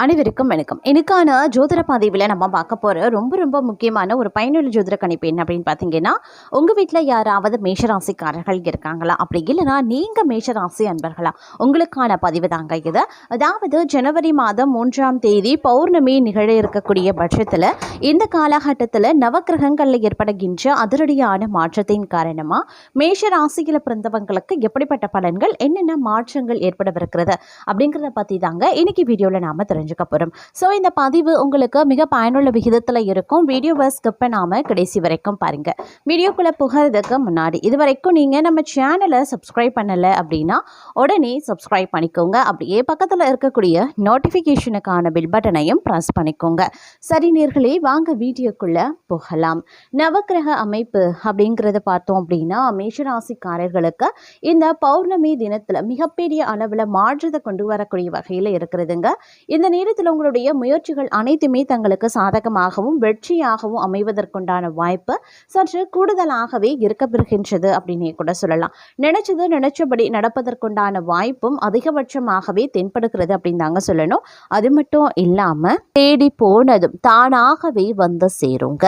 அனைவருக்கும் வணக்கம். இன்னைக்கான ஜோதிட பதிவில் நம்ம பார்க்க போகிற ரொம்ப முக்கியமான ஒரு பயனுள்ள ஜோதிட கணிப்பு என்ன அப்படின்னு பார்த்தீங்கன்னா, உங்கள் வீட்டில் யாராவது மேஷராசிக்காரர்கள் இருக்காங்களா, அப்படி இல்லைனா நீங்கள் மேஷராசி அன்பர்களா, உங்களுக்கான பதிவு தாங்க இது. அதாவது ஜனவரி மாதம் 3ஆம் தேதி பௌர்ணமி நிகழ இருக்கக்கூடிய பட்சத்தில் இந்த காலகட்டத்தில் நவக்கிரகங்களில் ஏற்படுகின்ற அதிரடியான மாற்றத்தின் காரணமாக மேஷராசியில் பிறந்தவங்களுக்கு எப்படிப்பட்ட பலன்கள், என்னென்ன மாற்றங்கள் ஏற்படவிருக்கிறது அப்படிங்கிறத பற்றி தாங்க இன்னைக்கு வீடியோவில் நாம் தெரிஞ்சுக்க போகிறோம். ஸோ இந்த பதிவு உங்களுக்கு மிக பயனுள்ள விகிதத்தில் இருக்கும். வீடியோவை ஸ்கிப் பண்ணாமல் கடைசி வரைக்கும் பாருங்கள். வீடியோக்குள்ளே புகிறதுக்கு முன்னாடி இது வரைக்கும் நீங்கள் நம்ம சேனலை சப்ஸ்கிரைப் பண்ணலை அப்படின்னா உடனே சப்ஸ்கிரைப் பண்ணிக்கோங்க. அப்படியே பக்கத்தில் இருக்கக்கூடிய நோட்டிஃபிகேஷனுக்கான பில் பட்டனையும் ப்ரெஸ் பண்ணிக்கோங்க. சரி நேர்களே, வாங்க வீடியோக்குள்ளே போகலாம். நவக்கிரக அமைப்பு அப்படிங்கிறத பார்த்தோம் அப்படின்னா, மேஷராசிக்காரர்களுக்கு இந்த பௌர்ணமி தினத்தில் மிகப்பெரிய அளவில் மாற்றத்தை கொண்டு வரக்கூடிய வகையில் இருக்கிறதுங்க. இந்த நேரத்தில் உங்களுடைய முயற்சிகள் அனைத்துமே தங்களுக்கு சாதகமாகவும் வெற்றியாகவும் அமைவதற்குண்டான வாய்ப்பு சற்று கூடுதலாகவே இருக்கப்பெறுகின்றது அப்படின்னே கூட சொல்லலாம். நினைச்சபடி நடப்பதற்குண்டான வாய்ப்பும் அதிகபட்சமாகவே தென்படுகிறது அப்படின்னு தாங்க சொல்லணும். அது மட்டும் இல்லாம தேடி போனதும் தானாகவே வந்து சேருங்க.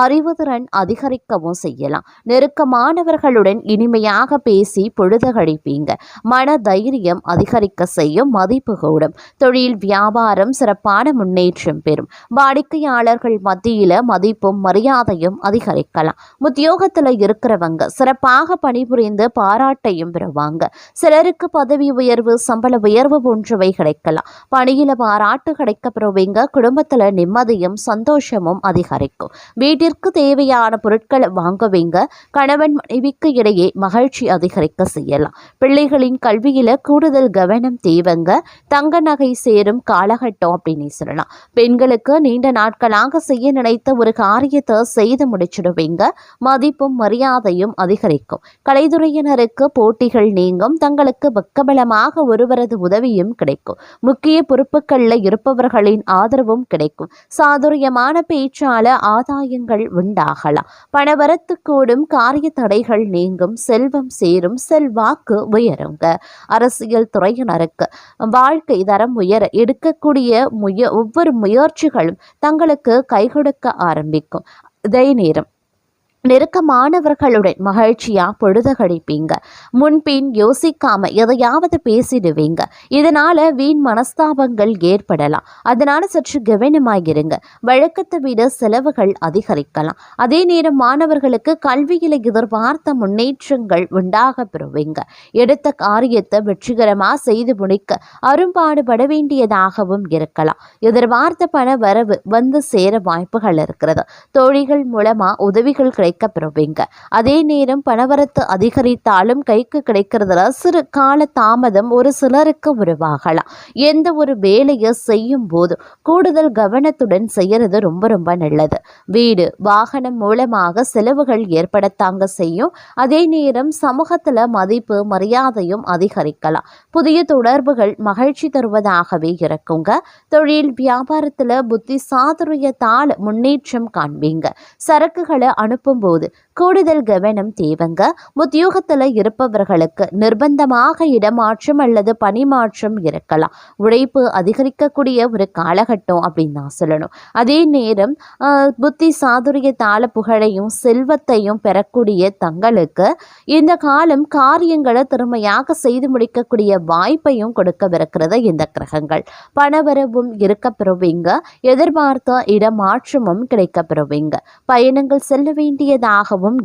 அறிவுதிறன் அதிகரிக்கவும் செய்யலாம். நெருக்கமானவர்களுடன் இனிமையாக பேசி பொழுது கழிப்பீங்க. மன தைரியம் அதிகரிக்க செய்யும். மதிப்பு கூடும். தொழில் வியாபாரம் சிறப்பான முன்னேற்றம் பெறும். வாடிக்கையாளர்கள் மத்தியில மதிப்பும் மரியாதையும் அதிகரிக்கலாம். உத்தியோகத்துல இருக்கிறவங்க சிறப்பாக பணிபுரிந்து பாராட்டையும் பெறுவாங்க. சிலருக்கு பதவி உயர்வு, சம்பள உயர்வு போன்றவை கிடைக்கலாம். பணியில பாராட்டு கிடைக்கப்பெறுவீங்க. குடும்பத்துல நிம்மதியும் சந்தோஷமும் அதிகரிக்கும். வீட்டிற்கு தேவையான பொருட்களை வாங்குவீங்க. கணவன் மனைவிக்கு இடையே மகிழ்ச்சி அதிகரிக்க செய்யலாம். பிள்ளைகளின் கல்வியில கூடுதல் கவனம் தேவைங்க. தங்க நகை சேரும் காலகட்டம் அப்படின்னு சொல்லலாம். பெண்களுக்கு நீண்ட நாட்களாக செய்ய நினைத்த ஒரு காரியத்தை செய்து முடிச்சிடுவீங்க. மதிப்பும் மரியாதையும் அதிகரிக்கும். கலைத்துறையினருக்கு போட்டிகள் நீங்கும். தங்களுக்கு பக்கபலமாக ஒருவரது உதவியும் கிடைக்கும். முக்கிய பொறுப்புகளில் இருப்பவர்களின் ஆதரவும் கிடைக்கும். சாதுரியமான பேச்சால ஆதாயங்கள் உண்டாகலாம். பணவரத்து கூடும். காரிய தடைகள் நீங்கும். செல்வம் சேரும். செல்வாக்கு உயருங்க. அரசியல் துறையினருக்கு வாழ்க்கை தரம் உயர எடுக்கக்கூடிய ஒவ்வொரு முயற்சிகளும் தங்களுக்கு கை கொடுக்க ஆரம்பிக்கும். இதே நேரம் நெருக்கமானவர்களுடன் மகிழ்ச்சியா பொழுது கழிப்பீங்க. முன்பின் யோசிக்காம எதையாவது பேசிடுவீங்க. இதனால வீண் மனஸ்தாபங்கள் ஏற்படலாம். அதனால சற்று கவனமாகிருங்க. வழக்கத்தை விட செலவுகள் அதிகரிக்கலாம். அதே நேரம் மாணவர்களுக்கு கல்வியில எதிர்பார்த்த முன்னேற்றங்கள் உண்டாக பெறுவீங்க. எடுத்த காரியத்தை வெற்றிகரமா செய்து முடிக்க அரும்பாடுபட வேண்டியதாகவும் இருக்கலாம். எதிர்பார்த்த பண வரவு வந்து சேர வாய்ப்புகள் இருக்கிறது. தோழிகள் மூலமா உதவிகள் பெறுவீங்க. அதே நேரம் பணவரத்து அதிகரித்தாலும் கைக்கு கிடைக்கிறதுல சிறு கால தாமதம் ஒரு சிலருக்கு உருவாகலாம். எந்த ஒரு வேலையை செய்யும் போது கூடுதல் கவனத்துடன் செய்யறது ரொம்ப நல்லது. வீடு வாகனம் மூலமாக செலவுகள் ஏற்படத்தாங்க செய்யும். அதே நேரம் சமூகத்துல மதிப்பு மரியாதையும் அதிகரிக்கலாம். புதிய தொடர்புகள் மகிழ்ச்சி தருவதாகவே இருக்குங்க. தொழில் வியாபாரத்துல புத்தி சாதுரியத்தால் முன்னேற்றம் காண்பீங்க. சரக்குகளை அனுப்பும் போது கூடுதல் கவனம் தேவைங்க. உத்தியோகத்தில் இருப்பவர்களுக்கு நிர்பந்தமாக இடமாற்றம் அல்லது பணிமாற்றம் இருக்கலாம். உழைப்பு அதிகரிக்கக்கூடிய ஒரு காலகட்டம் அப்படின்னு நான் சொல்லணும். அதே நேரம் புத்தி சாதுரியத்தால புகழையும் செல்வத்தையும் பெறக்கூடிய தங்களுக்கு இந்த காலம் காரியங்களை திறமையாக செய்து முடிக்கக்கூடிய வாய்ப்பையும் கொடுக்கவிருக்கிறது இந்த கிரகங்கள். பணவரவும் இருக்கப்பெறுவீங்க. எதிர்பார்த்த இடமாற்றமும் கிடைக்கப்பெறுவீங்க. பயணங்கள் செல்ல வேண்டியதாகவும்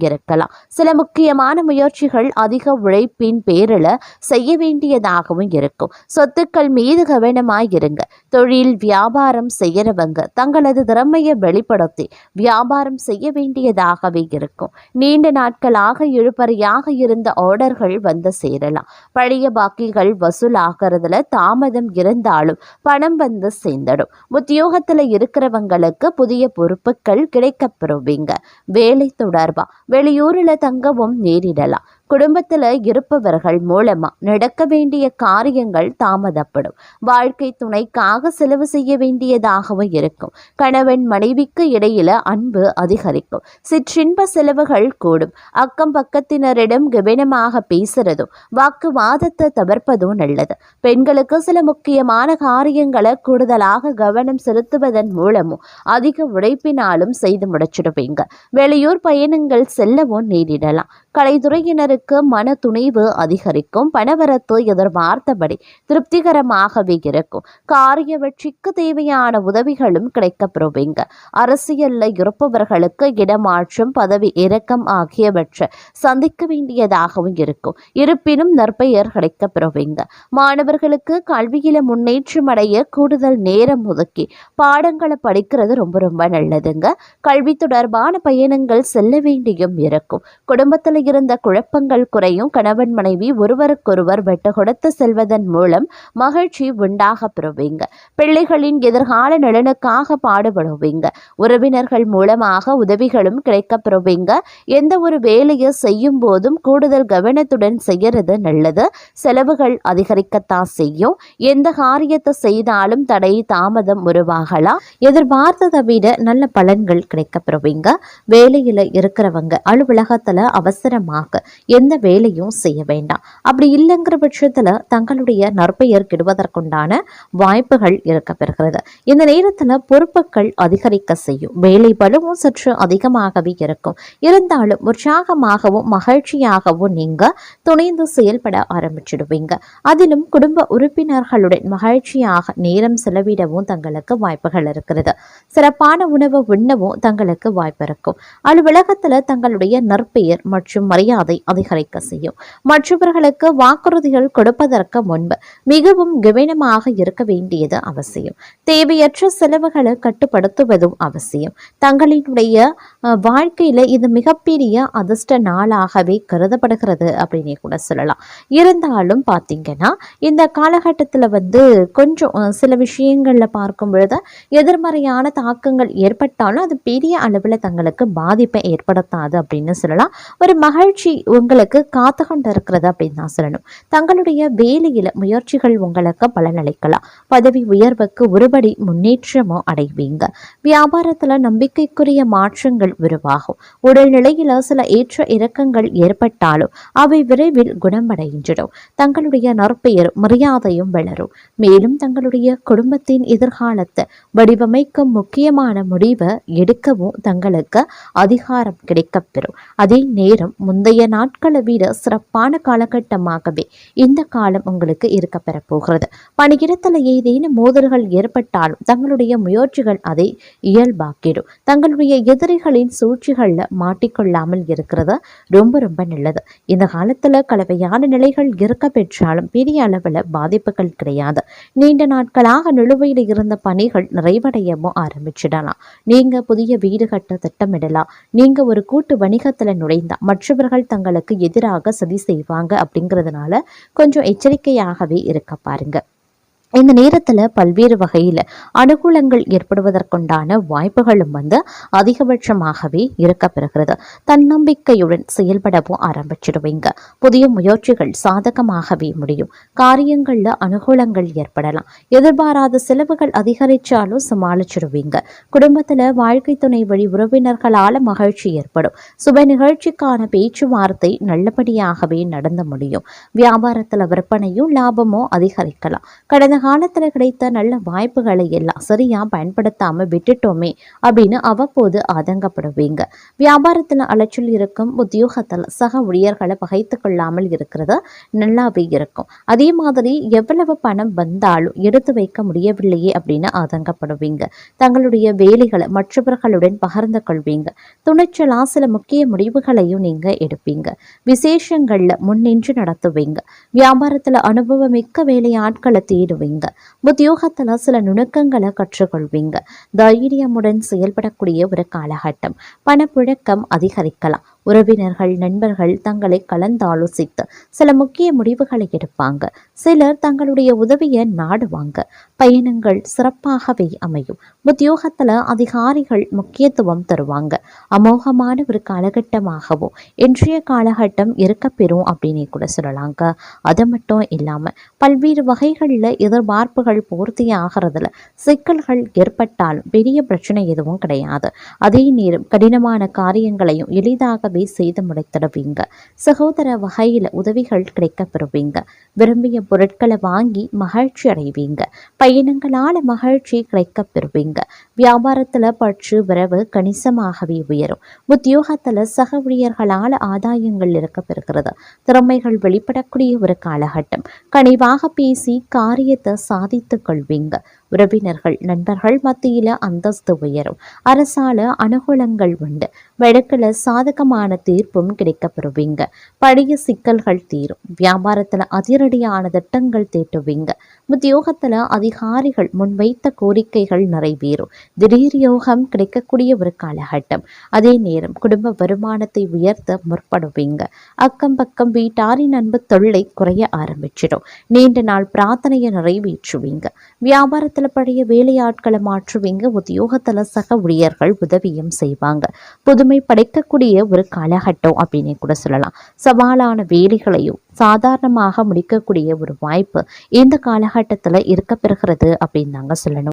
இருக்கலாம். சில முக்கியமான முயற்சிகள் அதிக உழைப்பின் பேரில் செய்ய வேண்டியதாகவும் இருக்கும். சொத்துக்கள் மீது கவனமாயிருங்க. தொழில் வியாபாரம் செய்யறவங்க தங்களது திறமையை வெளிப்படுத்தி வியாபாரம் செய்ய வேண்டியதாகவே இருக்கும். நீண்ட நாட்களாக இழுபறியாக இருந்த ஆர்டர்கள் வந்து சேரலாம். பழைய பாக்கிகள் வசூலாகிறதுல தாமதம் இருந்தாலும் பணம் வந்து சேர்ந்துடும். உத்தியோகத்தில் இருக்கிறவங்களுக்கு புதிய பொறுப்புகள் கிடைக்கப்பெறுவீங்க. வேலை தொடர்பா வெளியூரில் தங்கவும் நேரிடலாம். குடும்பத்துல இருப்பவர்கள் மூலமா நடக்க வேண்டிய காரியங்கள் தாமதப்படும். வாழ்க்கை துணைக்காக செலவு செய்ய வேண்டியதாகவும் இருக்கும். கணவன் மனைவிக்கு இடையில அன்பு அதிகரிக்கும். சிற்றின்ப செலவுகள் கூடும். அக்கம் பக்கத்தினரிடம் கவனமாக பேசுறதும் வாக்குவாதத்தை தவிர்ப்பதும் நல்லது. பெண்களுக்கு சில முக்கியமான காரியங்களை கூடுதலாக கவனம் செலுத்துவதன் மூலமும் அதிக உழைப்பினாலும் செய்து முடிச்சிடுவீங்க. வெளியூர் பயணங்கள் செல்லவும் நேரிடலாம். கலைத்துறையினருக்கு மன துணிவு அதிகரிக்கும். பணவரத்து எதிர்பார்த்தபடி திருப்திகரமாகவே இருக்கும். காரிய வெற்றிக்கு தேவையான உதவிகளும் கிடைக்கப்பெறுவீங்க. அரசியல்ல இருப்பவர்களுக்கு இடமாற்றம், பதவி இறக்கம் ஆகியவற்றை சந்திக்க வேண்டியதாகவும் இருக்கும். இருப்பினும் நற்பெயர் கிடைக்கப்பெறுவீங்க. மாணவர்களுக்கு கல்வியில முன்னேற்றம் அடைய கூடுதல் நேரம் ஒதுக்கி பாடங்களை படிக்கிறது ரொம்ப ரொம்ப நல்லதுங்க. கல்வி தொடர்பான பயணங்கள் செல்ல வேண்டியும் இருக்கும். குடும்பத்தில் இருந்த குழப்பங்கள் குறையும். கணவன் மனைவி ஒருவருக்கொருவர் விட்டு கொடுத்து செல்வதன் மூலம் மகிழ்ச்சி உண்டாக பெறுவீங்க. பிள்ளைகளின் எதிர்கால நலனுக்காக பாடுபடுவீங்க. உறவினர்கள் மூலமாக உதவிகளும் கிடைக்கப்பெறுவீங்க. எந்த ஒரு வேலையை செய்யும் போதும் கூடுதல் கவனத்துடன் செய்யறது நல்லது. செலவுகள் அதிகரிக்கத்தான் செய்யும். எந்த காரியத்தை செய்தாலும் தடை தாமதம் உருவாகலாம். எதிர்பார்த்ததை விட நல்ல பலன்கள் கிடைக்கப்பெறுவீங்க. வேலையில இருக்கிறவங்க அலுவலகத்துல அவசரமாக எந்த வேலையும் செய்ய வேண்டாம். அப்படி இல்லைங்கிற பட்சத்துல தங்களுடைய நற்பெயர் கெடுவதற்குண்டான வாய்ப்புகள் இருக்கப்பெறுகிறது. இந்த நேரத்துல பொறுப்புகள் அதிகரிக்க செய்யும். வேலை பளுவும் சற்று அதிகமாகவே இருக்கும். இருந்தாலும் உற்சாகமாகவும் மகிழ்ச்சியாகவும் நீங்க துணிந்து செயல்பட ஆரம்பிச்சிடுவீங்க. அதிலும் குடும்ப உறுப்பினர்களுடன் மகிழ்ச்சியாக நேரம் செலவிடவும் தங்களுக்கு வாய்ப்புகள் இருக்கிறது. சிறப்பான உணவு உண்ணவும் தங்களுக்கு வாய்ப்பு இருக்கும். அலுவலகத்துல தங்களுடைய நற்பெயர் மற்றும் மரியாதை அதிகரிக்க செய்யும். மற்றவர்களுக்கு வாக்குறுதிகள் கொடுப்பதற்கு முன்பு மிகவும் கவனமாக இருக்க வேண்டியது அவசியம். தேவையற்ற செலவுகளை கட்டுப்படுத்துவதும் அவசியம். தங்களினுடைய வாழ்க்கையில இது மிகப்பெரிய அதிர்ஷ்ட நாளாகவே கருதப்படுகிறது அப்படின்னு கூட சொல்லலாம். இருந்தாலும் பார்த்தீங்கன்னா இந்த காலகட்டத்தில் கொஞ்சம் சில விஷயங்கள்ல பார்க்கும் பொழுது எதிர்மறையான தாக்கங்கள் ஏற்பட்டாலும் அது பெரிய அளவில் தங்களுக்கு பாதிப்பை ஏற்படுத்தாது அப்படின்னு சொல்லலாம். ஒரு மகிழ்ச்சி உங்களுக்கு காத்து கொண்டு இருக்கிறது அப்படின்னு தான் சொல்லணும். தங்களுடைய வேலையில முயற்சிகள் உங்களுக்கு பலனளிக்கலாம். பதவி உயர்வுக்கு ஒருபடி முன்னேற்றமும் அடைவீங்க. வியாபாரத்துல நம்பிக்கைக்குரிய மாற்றங்கள் உருவாகும். உடல்நிலையில சில ஏற்ற இறக்கங்கள் ஏற்பட்டாலும் அவை விரைவில் குணமடைஞ்சிடும். தங்களுடைய நற்பெயர் மரியாதையும் வளரும். மேலும் தங்களுடைய குடும்பத்தின் எதிர்காலத்தை வடிவமைக்கும் முக்கியமான முடிவை எடுக்கவும் தங்களுக்கு அதிகாரம் கிடைக்கப்பெறும். அதே நேரம் முந்தைய நாட்களை விட சிறப்பான காலகட்டமாகவே இந்த காலம் உங்களுக்கு இருக்கப்பெற போகிறது. பணியிடத்தில் ஏதேனும் மோதல்கள் ஏற்பட்டாலும் தங்களுடைய முயற்சிகள் அதை இயல்பாக்கிடும். தங்களுடைய எதிரிகளின் சூழ்ச்சிகள்ல மாட்டிக்கொள்ளாமல் இருக்கிறது ரொம்ப ரொம்ப நல்லது. இந்த காலத்துல கலவையான நிலைகள் இருக்க பெற்றாலும் பெரிய அளவில் பாதிப்புகள் கிடையாது. நீண்ட நாட்களாக நிலுவையில் இருந்த பணிகள் நிறைவடையவும் ஆரம்பிச்சிடலாம். நீங்க புதிய வீடு கட்ட திட்டமிடலாம். நீங்க ஒரு கூட்டு வணிகத்துல நுழைந்தா மற்றவர்கள் தங்களுக்கு எதிராக சதி செய்வாங்க. அப்படிங்கிறதுனால கொஞ்சம் எச்சரிக்கையாகவே இருக்க பாருங்க. இந்த நேரத்தில் பல்வேறு வகையில் அனுகூலங்கள் ஏற்படுவதற்குண்டான வாய்ப்புகளும் அதிகபட்சமாகவே இருக்கப்பெறுகிறது. தன்னம்பிக்கையுடன் செயல்படவும் ஆரம்பிச்சிடுவீங்க. புதிய முயற்சிகள் சாதகமாகவே முடியும். காரியங்களில் அனுகூலங்கள் ஏற்படலாம். எதிர்பாராத செலவுகள் அதிகரித்தாலும் சமாளிச்சிடுவீங்க. குடும்பத்தில் வாழ்க்கை துணை வழி உறவினர்களால் மகிழ்ச்சி ஏற்படும். சுப நிகழ்ச்சிக்கான பேச்சுவார்த்தை நல்லபடியாகவே நடந்து முடியும். வியாபாரத்தில் விற்பனையும் லாபமும் அதிகரிக்கலாம். கடந்த காலத்துல கிடைத்த நல்ல வாய்ப்புகளை எல்லாம் சரியா பயன்படுத்தாம விட்டுட்டோமே அப்படின்னு அவ்வப்போது ஆதங்கப்படுவீங்க. வியாபாரத்துல அலைச்சல் இருக்கும். உத்தியோகத்தில் சக ஊழியர்களை பகைத்து கொள்ளாமல் இருக்கிறது நல்லாவே இருக்கும். அதே மாதிரி எவ்வளவு பணம் வந்தாலும் எடுத்து வைக்க முடியவில்லையே அப்படின்னு ஆதங்கப்படுவீங்க. தங்களுடைய வேலைகளை மற்றவர்களுடன் பகிர்ந்து கொள்வீங்க. துணிச்சலா சில முக்கிய முடிவுகளையும் நீங்க எடுப்பீங்க. விசேஷங்கள்ல முன்னின்று நடத்துவீங்க. வியாபாரத்துல அனுபவமிக்க வேலையாட்களை தேடுவீங்க. உத்தியோகத்துல சில நுணுக்கங்களை கற்றுக்கொள்வீங்க. தைரியமுடன் செயல்படக்கூடிய ஒரு காலகட்டம். பணப்புழக்கம் அதிகரிக்கலாம். உறவினர்கள் நண்பர்கள் தங்களை கலந்தாலோசித்து சில முக்கிய முடிவுகளை எடுப்பாங்க. சிலர் தங்களுடைய உதவியை நாடுவாங்க. பயணங்கள் சிறப்பாகவே அமையும். உத்தியோகத்துல அதிகாரிகள் முக்கியத்துவம் தருவாங்க. அமோகமான ஒரு காலகட்டமாகவும் இன்றைய காலகட்டம் இருக்கப்பெறும் அப்படின்னு கூட சொல்லலாங்க. அது மட்டும் இல்லாம பல்வேறு வகைகளில் எதிர்பார்ப்புகள் பூர்த்தி ஆகிறதுல சிக்கல்கள் ஏற்பட்டாலும் பெரிய பிரச்சனை எதுவும் கிடையாது. அதே நேரம் கடினமான காரியங்களையும் எளிதாகவே செய்து முடித்திடுவீங்க. சகோதர வகையில் உதவிகள் கிடைக்க பெறுவீங்க. விரும்பிய பொருட்களை வாங்கி மகிழ்ச்சி அடைவீங்க. பயணங்களால மகிழ்ச்சி கிடைக்க பெறுவீங்க. வியாபாரத்துல பற்று வரவு கணிசமாகவே உயரும். உத்தியோகத்துல சக ஊழியர்களால் ஆதாயங்கள் இருக்க பெறுகிறது. திறமைகள் வெளிப்படக்கூடிய ஒரு காலகட்டம். கனிவாக பேசி காரியத்தை சாதித்துக் கொள்வீங்க. உறவினர்கள் நண்பர்கள் மத்தியில அந்தஸ்து உயரும். அரசால அனுகூலங்கள் உண்டு. வழக்குல சாதகமான தீர்ப்பும் கிடைக்க பெறுவீங்க. பழைய சிக்கல்கள் தீரும். வியாபாரத்துல அதிரடியான திட்டங்கள் தீட்டுவீங்க. உத்தியோகத்துல அதிகாரிகள் முன்வைத்த கோரிக்கைகள் நிறைவேறும். திடீர் யோகம் கிடைக்கக்கூடிய ஒரு காலகட்டம். அதே நேரம் குடும்ப வருமானத்தை உயர்த்த முற்படுவீங்க. அக்கம் பக்கம் வீட்டாரின் அன்பு தொல்லை குறைய ஆரம்பிச்சிடும். நீண்ட நாள் பிரார்த்தனையை நிறைவேற்றுவீங்க. வியாபாரத்துல பழைய வேலையாட்களை மாற்றுவீங்க. உத்தியோகத்துல சக ஊழியர்கள் உதவியும் செய்வாங்க. புதுமை படைக்கக்கூடிய ஒரு காலகட்டம் அப்படின்னு கூட சொல்லலாம். சவாலான வேலைகளையும் சாதாரணமாக முடிக்கக்கூடிய ஒரு வாய்ப்பு இந்த காலகட்டத்துல இருக்க பெறுகிறது அப்படின்னு தாங்க சொல்லணும்.